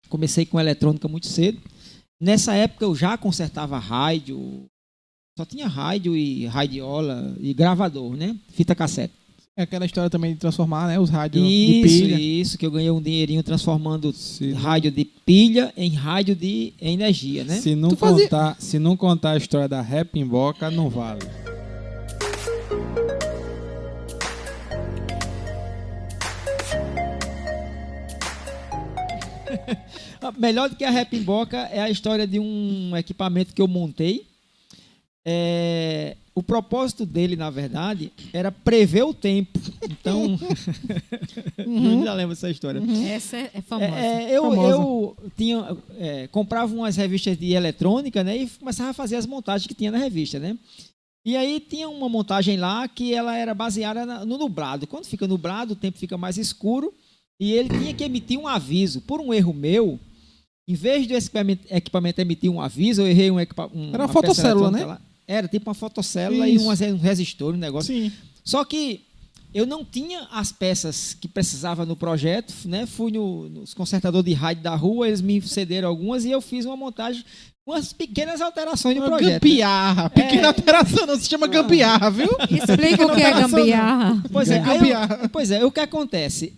comecei com eletrônica muito cedo. Nessa época eu já consertava rádio, só tinha rádio e radiola e gravador, né? Fita cassete. É aquela história também de transformar, né, os rádios de pilha. Isso, que eu ganhei um dinheirinho transformando rádio de pilha em rádio de energia, né? Se não contar a história da Repimboca, não vale. Melhor do que a Repimboca é a história de um equipamento que eu montei. O propósito dele, na verdade, era prever o tempo. Então, eu já lembro dessa história. Essa é famosa. Eu comprava umas revistas de eletrônica, né, e começava a fazer as montagens que tinha na revista, né? E aí tinha uma montagem lá que ela era baseada no nublado. Quando fica nublado, o tempo fica mais escuro e ele tinha que emitir um aviso. Por um erro meu, em vez do equipamento emitir um aviso, eu errei era uma fotocélula, né? Lá. Era tipo uma fotocélula e um resistor, um negócio. Sim. Só que eu não tinha as peças que precisava no projeto, né? Fui nos consertadores de rádio da rua, eles me cederam algumas e eu fiz uma montagem com as pequenas alterações do projeto. Gambiarra. Né? Pequena alteração, não se chama gambiarra, viu? Explica o que é gambiarra. Pois é, o que acontece?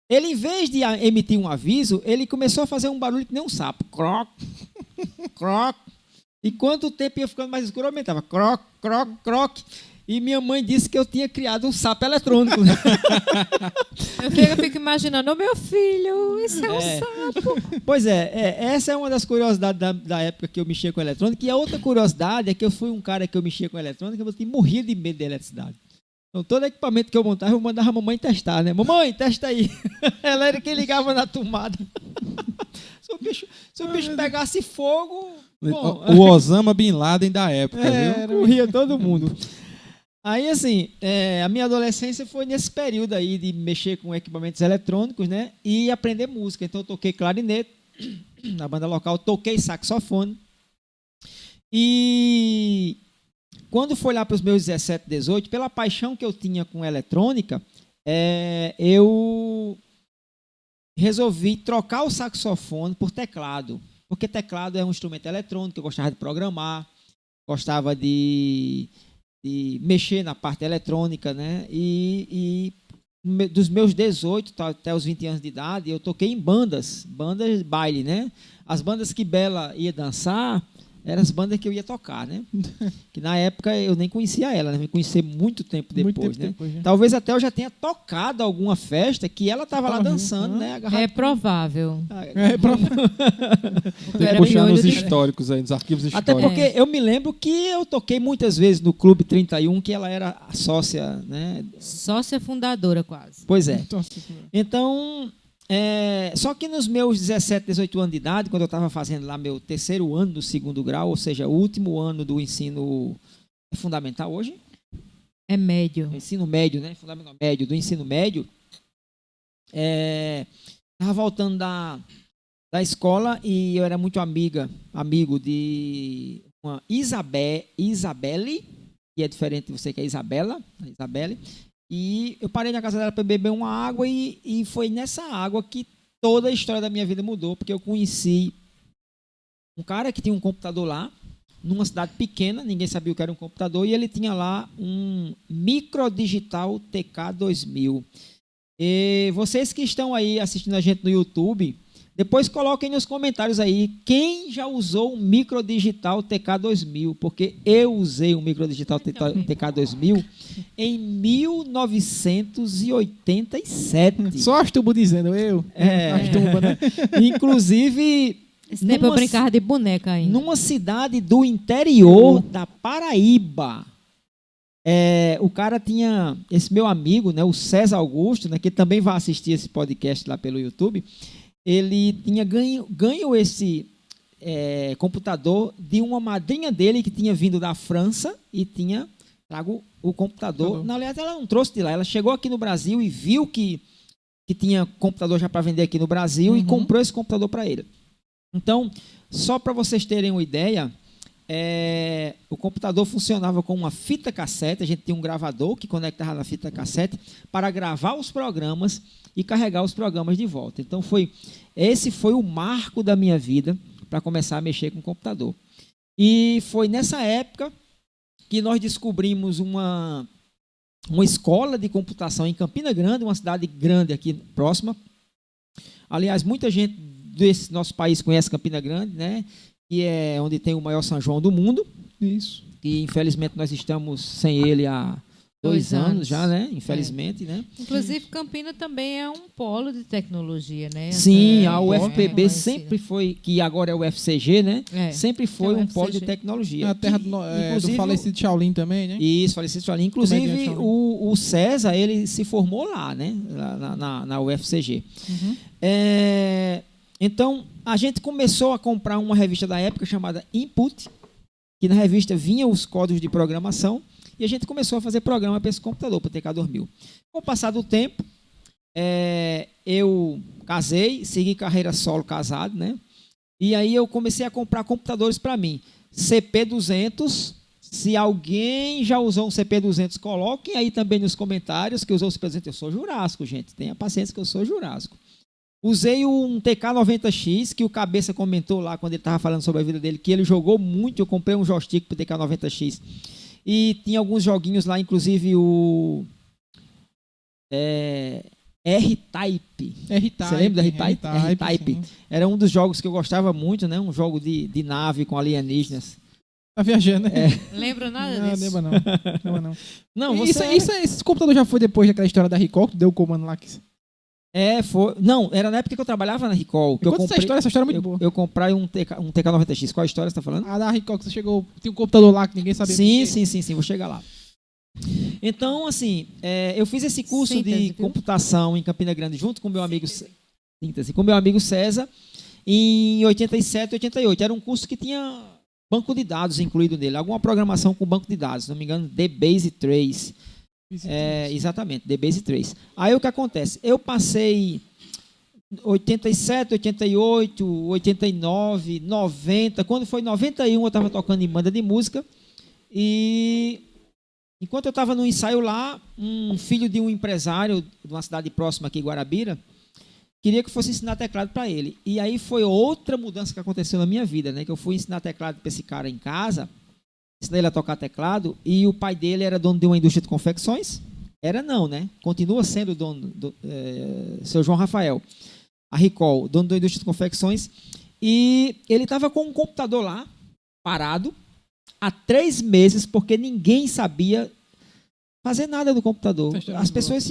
Ele, em vez de emitir um aviso, ele começou a fazer um barulho que nem um sapo. Croc, croc. E quanto o tempo ia ficando mais escuro, aumentava. Croc, croc, croc. E minha mãe disse que eu tinha criado um sapo eletrônico. Eu fico imaginando, meu filho, isso é um sapo. Pois essa é uma das curiosidades da época que eu mexia com eletrônica. E a outra curiosidade é que eu fui um cara que eu mexia com eletrônica, eu morria de medo da eletricidade. Então, todo equipamento que eu montava, eu mandava a mamãe testar, né? Mamãe, testa aí. Ela era quem ligava na tomada. Se o bicho pegasse fogo... Bom, o Osama Bin Laden da época, viu? Morria todo mundo. Aí, assim, a minha adolescência foi nesse período aí de mexer com equipamentos eletrônicos, né? E aprender música. Então, eu toquei clarinete na banda local, toquei saxofone. E quando foi lá para os meus 17, 18, pela paixão que eu tinha com eletrônica, eu resolvi trocar o saxofone por teclado. Porque teclado é um instrumento eletrônico, eu gostava de programar, gostava de mexer na parte eletrônica, né? E dos meus 18 até os 20 anos de idade, eu toquei em bandas baile, né? As bandas que Bela ia dançar eram as bandas que eu ia tocar, né? Que na época eu nem conhecia ela, né? Me conheci muito tempo depois, né? Talvez até eu já tenha tocado alguma festa que ela estava lá dançando, né? É provável. Puxar nos históricos aí, nos arquivos históricos. Até porque eu me lembro que eu toquei muitas vezes no Clube 31, que ela era a sócia, né? Sócia fundadora, quase. Pois é. Então... só que nos meus 17, 18 anos de idade, quando eu estava fazendo lá meu terceiro ano do segundo grau, ou seja, o último ano do ensino fundamental hoje? É médio. Ensino médio, né? Fundamental médio, do ensino médio. Estava voltando da escola e eu era muito amigo de uma Isabelle, que é diferente de você, que é Isabelle. E eu parei na casa dela para beber uma água e foi nessa água que toda a história da minha vida mudou, porque eu conheci um cara que tinha um computador lá, numa cidade pequena, ninguém sabia o que era um computador, e ele tinha lá um Microdigital TK2000. E vocês que estão aí assistindo a gente no YouTube, depois coloquem nos comentários aí quem já usou um Microdigital TK2000, porque eu usei um Microdigital TK2000 em 1987. Só Astubo dizendo, eu. Astubo, né? Inclusive... Esse tempo eu brincava de boneca ainda. Numa cidade do interior da Paraíba. O cara tinha... Esse meu amigo, né, o César Augusto, né, que também vai assistir esse podcast lá pelo YouTube... Ele tinha ganho esse computador de uma madrinha dele que tinha vindo da França e tinha trago o computador. Na verdade, ela não trouxe de lá. Ela chegou aqui no Brasil e viu que tinha computador já para vender aqui no Brasil e comprou esse computador para ele. Então, só para vocês terem uma ideia, o computador funcionava com uma fita cassete, a gente tinha um gravador que conectava na fita cassete para gravar os programas e carregar os programas de volta. Então, esse foi o marco da minha vida para começar a mexer com o computador. E foi nessa época que nós descobrimos uma escola de computação em Campina Grande, uma cidade grande aqui próxima. Aliás, muita gente desse nosso país conhece Campina Grande, né? Que é onde tem o maior São João do mundo. Isso. E infelizmente nós estamos sem ele há 2 anos já, né? Infelizmente, né? Inclusive, Campina também é um polo de tecnologia, né? Sim, a UFPB UFPB sempre foi, que agora é o UFCG, né? Sempre foi um polo de tecnologia. A terra do falecido Shaolin também, né? Isso, falecido Shaolin. Inclusive, o César, ele se formou lá, né? Na UFCG. Uhum. Então, a gente começou a comprar uma revista da época chamada Input, que na revista vinha os códigos de programação, e a gente começou a fazer programa para esse computador, para o TK2000. Com o passar do tempo, eu casei, segui carreira solo casado, né? E aí eu comecei a comprar computadores para mim. CP200, se alguém já usou um CP200, coloquem aí também nos comentários que usou o CP200. Eu sou Jurássico, gente. Tenha paciência que eu sou Jurássico. Usei um TK90X, que o Cabeça comentou lá quando ele estava falando sobre a vida dele, que ele jogou muito. Eu comprei um joystick para o TK90X. E tinha alguns joguinhos lá, inclusive o R-Type. Você lembra do R-Type? R-Type. Era um dos jogos que eu gostava muito, né? Um jogo de nave com alienígenas. Tá viajando, né? Lembra nada disso? Não lembra não. Não, esse computador já foi depois daquela história da Recall, que deu o comando lá que... foi. Não, era na época que eu trabalhava na Recall. Essa história é muito boa. Eu comprei um TK90X. Qual a história você está falando? Da Recall, que você chegou, tinha um computador lá que ninguém sabia. Sim, vou chegar lá. Então, assim, eu fiz esse curso de computação em Campina Grande junto com meu amigo César em 87, 88. Era um curso que tinha banco de dados incluído nele, alguma programação com banco de dados, se não me engano, DBase 3. Exatamente, DBase 3. Aí o que acontece? Eu passei 87, 88, 89, 90. Quando foi 91, eu estava tocando em banda de música. E enquanto eu estava no ensaio lá, um filho de um empresário de uma cidade próxima aqui, Guarabira, queria que eu fosse ensinar teclado para ele. E aí foi outra mudança que aconteceu na minha vida, né? Que eu fui ensinar teclado para esse cara em casa. Ensinei ele a tocar teclado, e o pai dele era dono de uma indústria de confecções. Era não, né? Continua sendo dono, seu João Rafael. A Recall, dono da indústria de confecções. E ele estava com um computador lá, parado, há 3 meses, porque ninguém sabia fazer nada no computador. As pessoas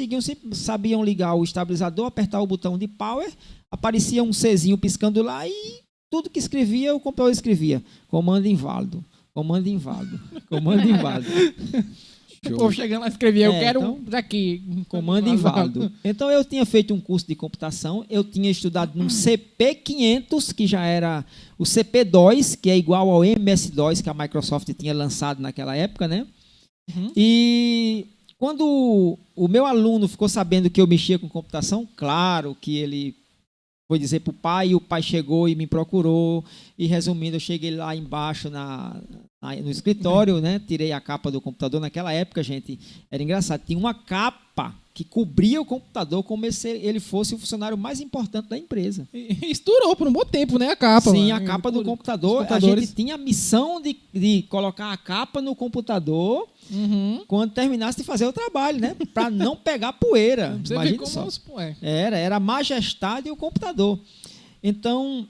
sabiam ligar o estabilizador, apertar o botão de power, aparecia um Czinho piscando lá, e tudo que escrevia, o computador escrevia. Comando inválido. Comando inválido. Comando inválido. O povo chegando lá e escrevia, eu quero daqui. Comando inválido. Então eu tinha feito um curso de computação, eu tinha estudado num CP500, que já era o CP2, que é igual ao MS-DOS que a Microsoft tinha lançado naquela época, né? Uhum. E quando o meu aluno ficou sabendo que eu mexia com computação, claro que ele foi dizer para o pai, e o pai chegou e me procurou, e resumindo, eu cheguei lá embaixo no escritório, né? Tirei a capa do computador. Naquela época, gente, era engraçado, tinha uma capa que cobria o computador como se ele fosse o funcionário mais importante da empresa. Isso durou por um bom tempo, né, a capa? Sim, a capa do computador. A gente tinha a missão de colocar a capa no computador quando terminasse de fazer o trabalho, né? Para não pegar poeira. Você imagina só. Era a majestade e o computador. Então,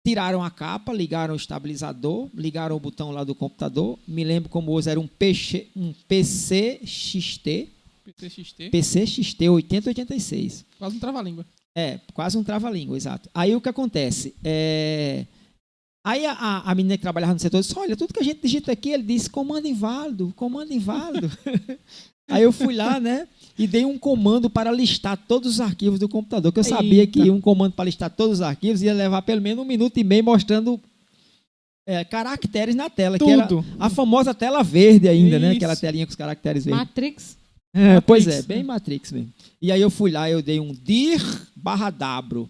tiraram a capa, ligaram o estabilizador, ligaram o botão lá do computador. Me lembro como hoje era um PCXT 8086. Quase um trava-língua. Quase um trava-língua, exato. Aí o que acontece? Aí a menina que trabalhava no setor disse, olha, tudo que a gente digita aqui, ele disse comando inválido, comando inválido. Aí eu fui lá, né, e dei um comando para listar todos os arquivos do computador, que eu sabia que um comando para listar todos os arquivos ia levar pelo menos 1 minuto e meio mostrando caracteres na tela, que era a famosa tela verde ainda, né, aquela telinha com os caracteres verdes. Matrix. Pois é, bem Matrix mesmo. E aí eu fui lá, eu dei um dir/w.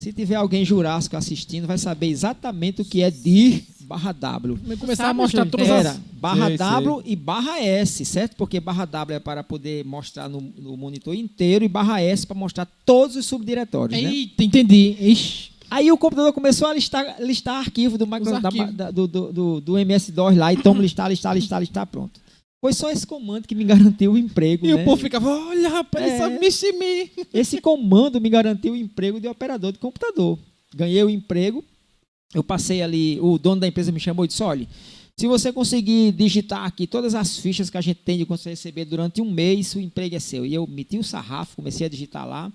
Se tiver alguém jurássico assistindo, vai saber exatamente o que é dir barra W. Vai começar a Sabe, mostrar Júlio? todas Era as... barra Sei, W e barra S, certo? Porque barra W é para poder mostrar no monitor inteiro e barra S para mostrar todos os subdiretórios, né? Eita, entendi. Ixi. Aí o computador começou a listar arquivo do, arquivos. do MS-DOS lá, e toma listar, pronto. Foi só esse comando que me garantiu o emprego, E né? o povo ficava, olha, rapaz, É. sabe mexer me. Esse comando me garantiu o emprego de operador de computador. Ganhei o emprego, eu passei ali, o dono da empresa me chamou e disse, olha, se você conseguir digitar aqui todas as fichas que a gente tem de quando você receber durante um mês, o emprego é seu. E eu meti o sarrafo, comecei a digitar lá,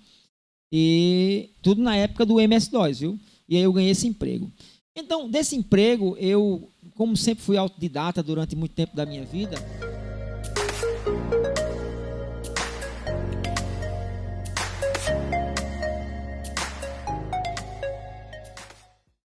e tudo na época do MS-DOS, viu? E aí eu ganhei esse emprego. Então, desse emprego, eu, como sempre fui autodidata durante muito tempo da minha vida,